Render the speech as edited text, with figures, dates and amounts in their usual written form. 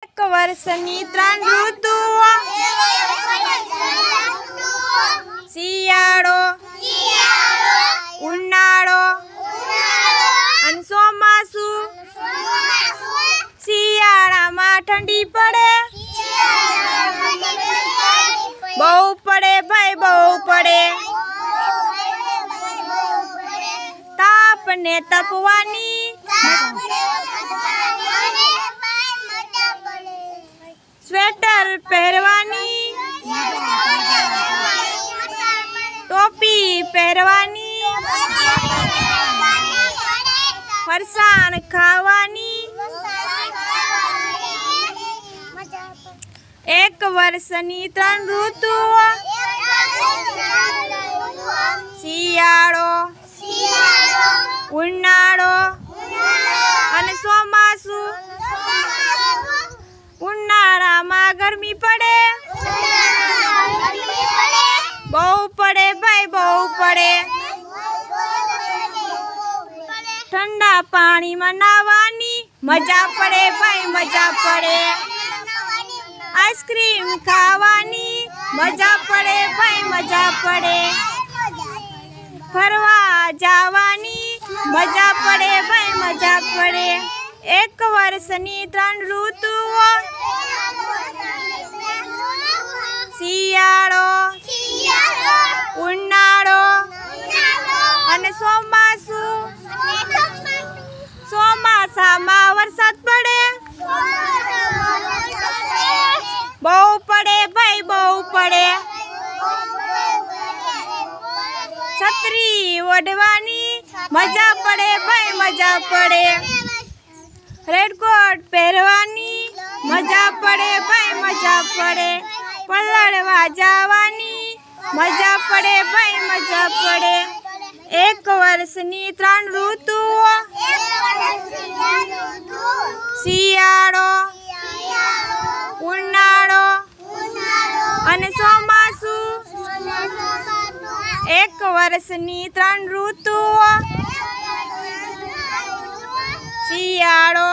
એક વર્ષની ત્રણ ઋતુઓ શિયાળો, ઉનાળો અને ચોમાસું. શિયાળામાં ઠંડી પડે, બહુ પડે ભાઈ બહુ પડે. તાપને તપવાની, સ્વેટર પહેરવાની, ટોપી પહેરવાની, ફરસાણ ખાવાની. એક વર્ષની ત્રણ ઋતુઓ શિયાળો, ઉનાળો અને ચોમાસું. ઉનાળામાં ગરમી પડે, બહુ પડે ભાઈ બહુ પડે. ઠંડા પાણીમાં નાહવાની મજા પડે ભાઈ મજા પડે. આઈસ્ક્રીમ ખાવાની મજા પડે ભાઈ મજા પડે. ફરવા જવાની મજા પડે ભાઈ મજા પડે. એક વર્ષની ત્રણ ઋતુઓ શિયાળો, ઉનાળો અને ચોમાસું. ચોમાસામાં વરસાદ પડે, બહુ પડે ભાઈ બહુ પડે. છત્રી ઓઢવાની મજા પડે ભાઈ મજા પડે. રેનકોટ પહેરવાની મજા પડે ભાઈ મજા પડે. પલળવા જવાની મજા પડે ભાઈ મજા પડે. એક વર્ષની ત્રણ ઋતુઓ શિયાળો, ઉનાળો અને ચોમાસું. એક વર્ષની ત્રણ ઋતુઓ શિયાળો,